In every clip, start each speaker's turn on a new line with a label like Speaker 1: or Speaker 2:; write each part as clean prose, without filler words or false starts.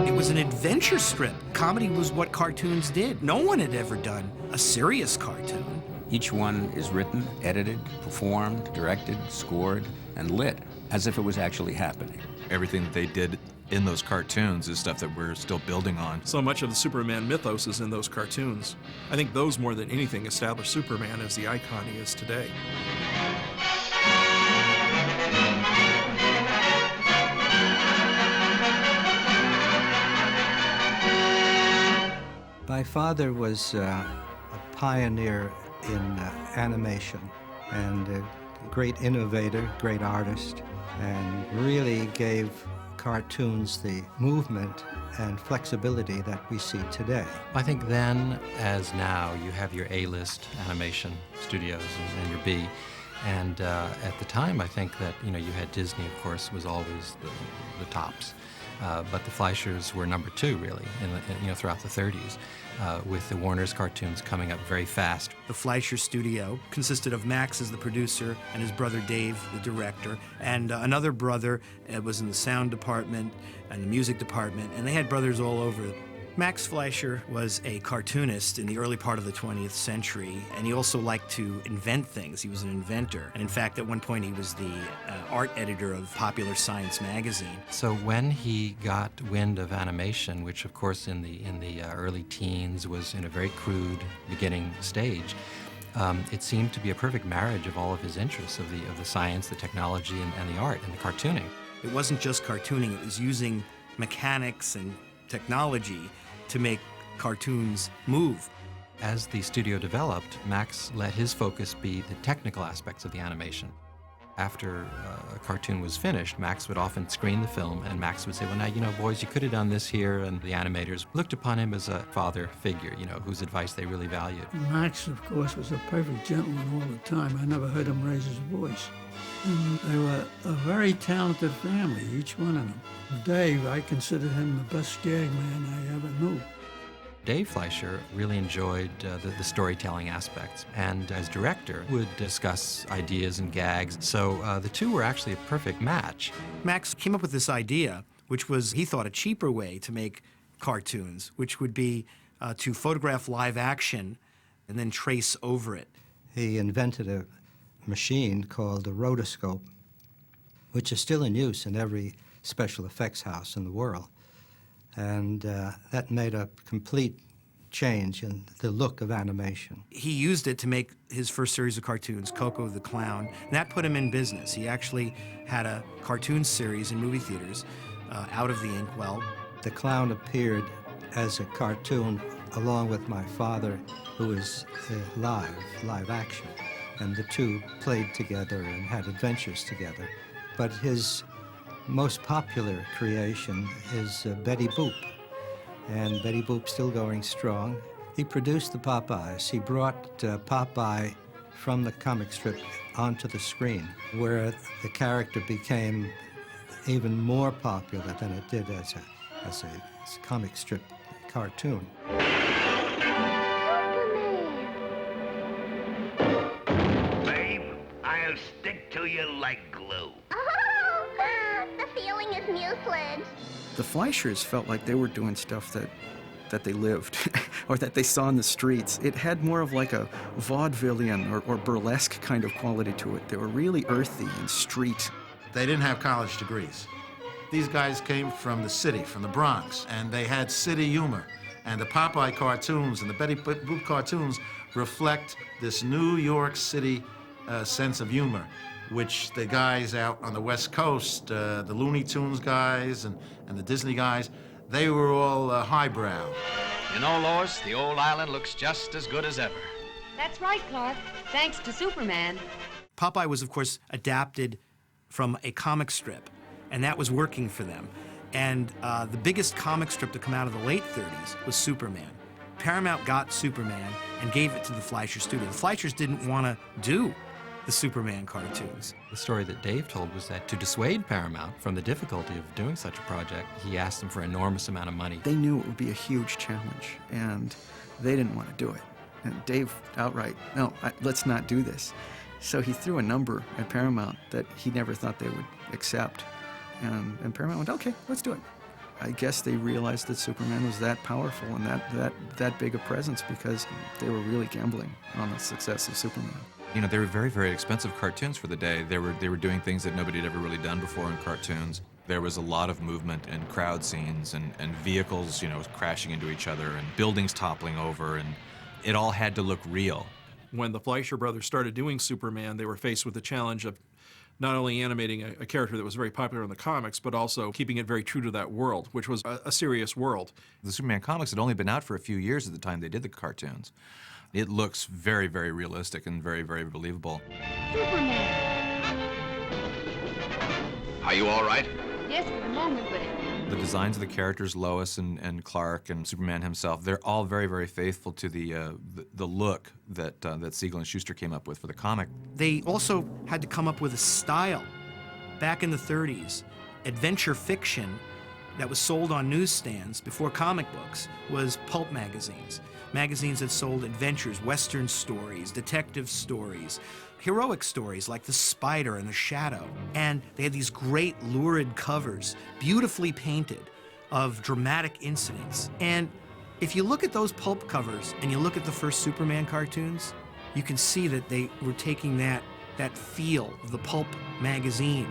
Speaker 1: It was an adventure strip. Comedy was what cartoons did. No one had ever done a serious cartoon.
Speaker 2: Each one is written, edited, performed, directed, scored, and lit as if it was actually happening.
Speaker 3: Everything that they did in those cartoons is stuff that we're still building on.
Speaker 4: So much of the Superman mythos is in those cartoons. I think those, more than anything, established Superman as the icon he is today.
Speaker 5: My father was a pioneer in animation and a great innovator, great artist, and really gave cartoons the movement and flexibility that we see today.
Speaker 6: I think then, as now, you have your A-list animation studios and your B. And at the time, I think that, you had Disney, of course, was always the tops. But the Fleischers were number two, really, throughout the 30s, with the Warner's cartoons coming up very fast.
Speaker 1: The Fleischer studio consisted of Max as the producer and his brother Dave, the director, and another brother was in the sound department and the music department, and they had brothers all over. Max Fleischer was a cartoonist in the early part of the 20th century, and he also liked to invent things. He was an inventor. And in fact, at one point, he was the art editor of Popular Science magazine.
Speaker 6: So when he got wind of animation, which of course in the early teens was in a very crude beginning stage, it seemed to be a perfect marriage of all of his interests, of the science, the technology, and the art, and the cartooning.
Speaker 1: It wasn't just cartooning, it was using mechanics and technology to make cartoons move.
Speaker 6: As the studio developed, Max let his focus be the technical aspects of the animation. After a cartoon was finished, Max would often screen the film, and Max would say, well, now, boys, you could have done this here, and the animators looked upon him as a father figure, whose advice they really valued.
Speaker 7: Max, of course, was a perfect gentleman all the time. I never heard him raise his voice. And they were a very talented family, each one of them. Dave, I consider him the best gag man I ever knew.
Speaker 6: Dave Fleischer really enjoyed the storytelling aspects, and as director would discuss ideas and gags, so the two were actually a perfect match.
Speaker 1: Max came up with this idea, which was, he thought, a cheaper way to make cartoons, which would be to photograph live action and then trace over it.
Speaker 5: He invented a machine called the rotoscope, which is still in use in every special effects house in the world. And that made a complete change in the look of animation.
Speaker 1: He used it to make his first series of cartoons, Coco the Clown, and that put him in business. He actually had a cartoon series in movie theaters, Out of the Inkwell.
Speaker 5: The clown appeared as a cartoon along with my father, who was live action. And the two played together and had adventures together. But his most popular creation is Betty Boop. And Betty Boop's still going strong. He produced the Popeyes. He brought Popeye from the comic strip onto the screen, where the character became even more popular than it did as a comic strip cartoon.
Speaker 8: I'll stick to you like glue.
Speaker 9: Oh, the feeling is mucilage.
Speaker 10: The Fleischers felt like they were doing stuff that they lived or that they saw in the streets. It had more of like a vaudevillian or burlesque kind of quality to it. They were really earthy and street.
Speaker 11: They didn't have college degrees. These guys came from the city, from the Bronx, and they had city humor. And the Popeye cartoons and the Betty Boop cartoons reflect this New York City sense of humor, which the guys out on the West Coast, the Looney Tunes guys and the Disney guys, they were all highbrow.
Speaker 12: Lois, the old island looks just as good as ever.
Speaker 13: That's right, Clark. Thanks to Superman.
Speaker 1: Popeye was, of course, adapted from a comic strip, and that was working for them. And the biggest comic strip to come out of the late 30s was Superman. Paramount got Superman and gave it to the Fleischer studio. The Fleischers didn't want to do the Superman cartoons.
Speaker 6: The story that Dave told was that to dissuade Paramount from the difficulty of doing such a project, he asked them for an enormous amount of money.
Speaker 10: They knew it would be a huge challenge, and they didn't want to do it. And Dave outright, no, let's not do this. So he threw a number at Paramount that he never thought they would accept. And Paramount went, okay, let's do it. I guess they realized that Superman was that powerful and that big a presence because they were really gambling on the success of Superman.
Speaker 3: You know, they were very, very expensive cartoons for the day. They were doing things that nobody had ever really done before in cartoons. There was a lot of movement and crowd scenes and vehicles, you know, crashing into each other and buildings toppling over, and it all had to look real.
Speaker 4: When the Fleischer brothers started doing Superman, they were faced with the challenge of not only animating a character that was very popular in the comics, but also keeping it very true to that world, which was a serious world.
Speaker 3: The Superman comics had only been out for a few years at the time they did the cartoons. It looks very, very realistic and very, very believable.
Speaker 13: Superman!
Speaker 12: Are you all right?
Speaker 13: Yes, for the moment, but
Speaker 3: The designs of the characters, Lois and Clark and Superman himself, they're all very, very faithful to the look that Siegel and Schuster came up with for the comic.
Speaker 1: They also had to come up with a style. Back in the 30s, adventure fiction that was sold on newsstands before comic books was pulp magazines. Magazines that sold adventures, Western stories, detective stories, heroic stories like The Spider and The Shadow. And they had these great lurid covers, beautifully painted, of dramatic incidents. And if you look at those pulp covers and you look at the first Superman cartoons, you can see that they were taking that feel of the pulp magazine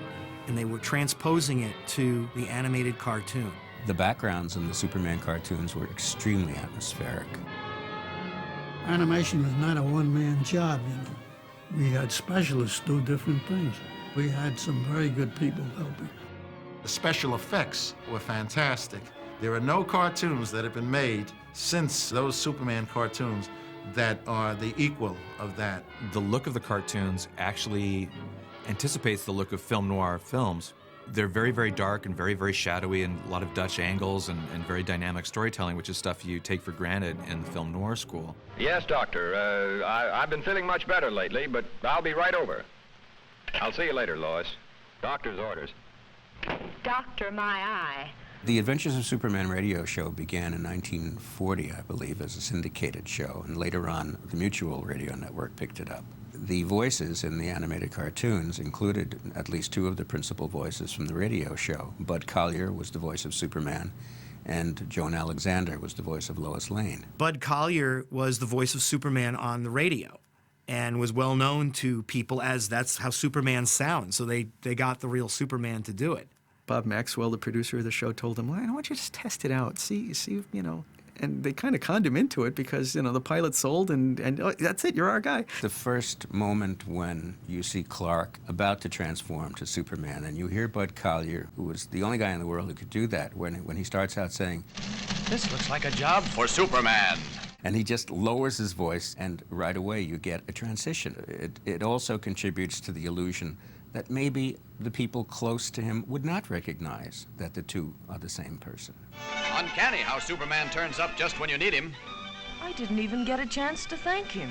Speaker 1: and they were transposing it to the animated cartoon.
Speaker 2: The backgrounds in the Superman cartoons were extremely atmospheric.
Speaker 7: Animation was not a one-man job, you know. We had specialists do different things. We had some very good people helping.
Speaker 11: The special effects were fantastic. There are no cartoons that have been made since those Superman cartoons that are the equal of that.
Speaker 3: The look of the cartoons actually anticipates the look of film noir films. They're very, very dark and very, very shadowy and a lot of Dutch angles and very dynamic storytelling, which is stuff you take for granted in the film noir school.
Speaker 12: Yes, Doctor. I've been feeling much better lately, but I'll be right over. I'll see you later, Lois. Doctor's orders.
Speaker 13: Doctor, my eye.
Speaker 2: The Adventures of Superman radio show began in 1940, I believe, as a syndicated show, and later on, the Mutual Radio Network picked it up. The voices in the animated cartoons included at least two of the principal voices from the radio show. Bud Collyer was the voice of Superman, and Joan Alexander was the voice of Lois Lane.
Speaker 1: Bud Collyer was the voice of Superman on the radio and was well known to people as that's how Superman sounds, so they got the real Superman to do it.
Speaker 10: Bob Maxwell, the producer of the show, told him, well, why don't you just test it out, see, you know. And they kind of conned him into it because, you know, the pilot sold and oh, that's it, you're our guy.
Speaker 2: The first moment when you see Clark about to transform to Superman and you hear Bud Collyer, who was the only guy in the world who could do that, when he starts out saying,
Speaker 12: "This looks like a job for Superman."
Speaker 2: And he just lowers his voice and right away you get a transition. It also contributes to the illusion that maybe the people close to him would not recognize that the two are the same person.
Speaker 12: Uncanny how Superman turns up just when you need him.
Speaker 13: I didn't even get a chance to thank him.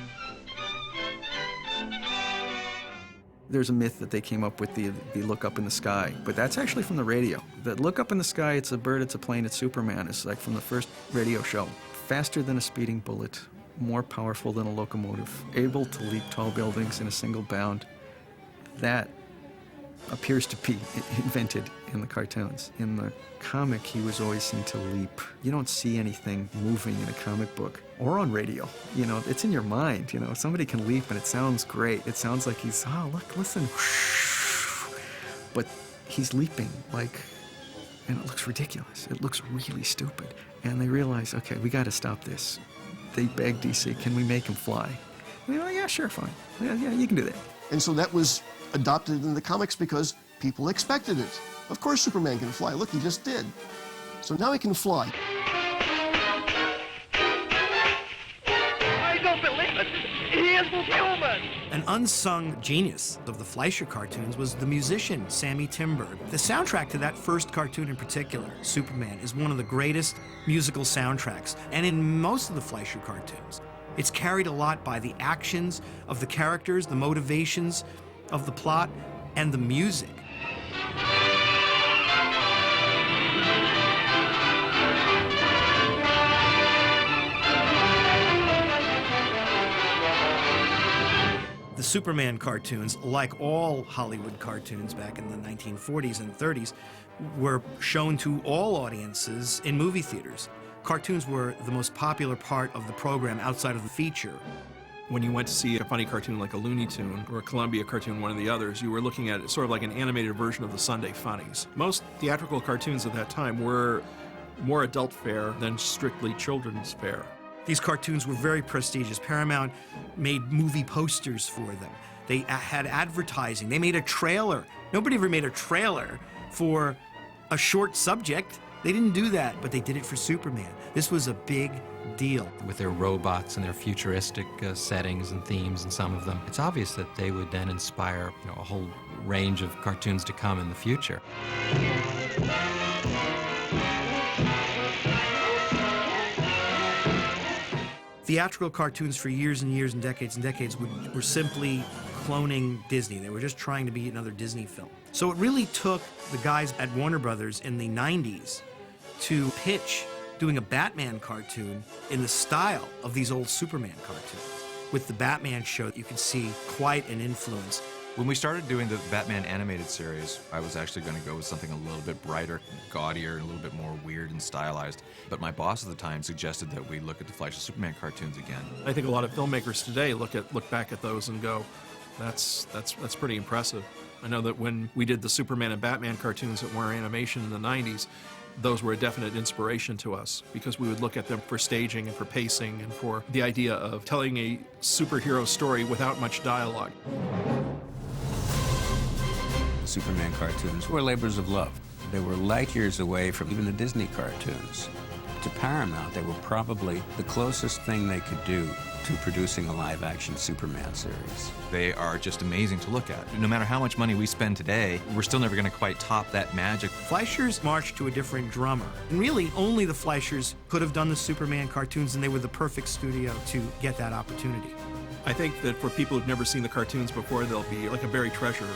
Speaker 10: There's a myth that they came up with the look up in the sky, but that's actually from the radio. The look up in the sky, it's a bird, it's a plane, it's Superman. It's like from the first radio show. Faster than a speeding bullet, more powerful than a locomotive, able to leap tall buildings in a single bound. That appears to be invented in the cartoons. In the comic, he was always seen to leap. You don't see anything moving in a comic book or on radio. You know, it's in your mind. You know, somebody can leap and it sounds great. It sounds like he's, oh, look, listen. But he's leaping like, and it looks ridiculous. It looks really stupid. And they realize, okay, we got to stop this. They begged DC, can we make him fly? And they're like, yeah, sure, fine. Yeah, you can do that.
Speaker 14: And so that was adopted in the comics because people expected it. Of course Superman can fly. Look, he just did. So now he can fly.
Speaker 8: I don't believe it. He is human.
Speaker 1: An unsung genius of the Fleischer cartoons was the musician Sammy Timber. The soundtrack to that first cartoon in particular, Superman, is one of the greatest musical soundtracks. And in most of the Fleischer cartoons, it's carried a lot by the actions of the characters, the motivations of the plot, and the music. The The Superman cartoons, like all Hollywood cartoons back in the 1940s and 30s, were shown to all audiences in movie theaters. Cartoons were the most popular part of the program outside of the feature.
Speaker 4: When you went to see a funny cartoon like a Looney Tune or a Columbia cartoon, one of the others, you were looking at it sort of like an animated version of the Sunday Funnies. Most theatrical cartoons at that time were more adult fare than strictly children's fare.
Speaker 1: These cartoons were very prestigious. Paramount made movie posters for them. They had advertising. They made a trailer. Nobody ever made a trailer for a short subject. They didn't do that, but they did it for Superman. This was a big deal.
Speaker 6: With their robots and their futuristic settings and themes in some of them, it's obvious that they would then inspire, a whole range of cartoons to come in the future.
Speaker 1: Theatrical cartoons for years and years and decades were simply cloning Disney. They were just trying to be another Disney film. So it really took the guys at Warner Brothers in the 90s to pitch doing a Batman cartoon in the style of these old Superman cartoons. With the Batman show, you could see quite an influence.
Speaker 3: When we started doing the Batman animated series, I was actually going to go with something a little bit brighter, gaudier, a little bit more weird and stylized. But my boss at the time suggested that we look at the Fleischer Superman cartoons again.
Speaker 4: I think a lot of filmmakers today look back at those and go, that's pretty impressive. I know that when we did the Superman and Batman cartoons at Warner Animation in the 90s, those were a definite inspiration to us because we would look at them for staging and for pacing and for the idea of telling a superhero story without much dialogue.
Speaker 2: The Superman cartoons were labors of love. They were light years away from even the Disney cartoons. To Paramount, they were probably the closest thing they could do to producing a live-action Superman series.
Speaker 3: They are just amazing to look at. No matter how much money we spend today, we're still never going to quite top that magic.
Speaker 1: Fleischers marched to a different drummer. And really, only the Fleischers could have done the Superman cartoons, and they were the perfect studio to get that opportunity.
Speaker 4: I think that for people who've never seen the cartoons before, they'll be like a buried treasure.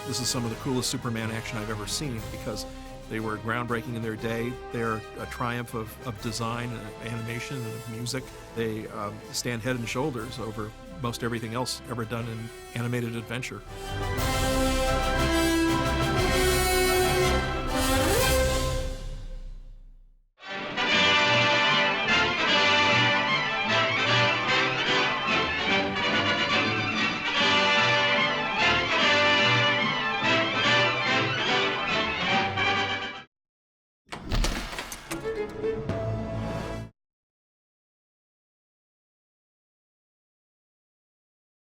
Speaker 4: This is some of the coolest Superman action I've ever seen because they were groundbreaking in their day. They're a triumph of design and animation and of music. They stand head and shoulders over most everything else ever done in animated adventure.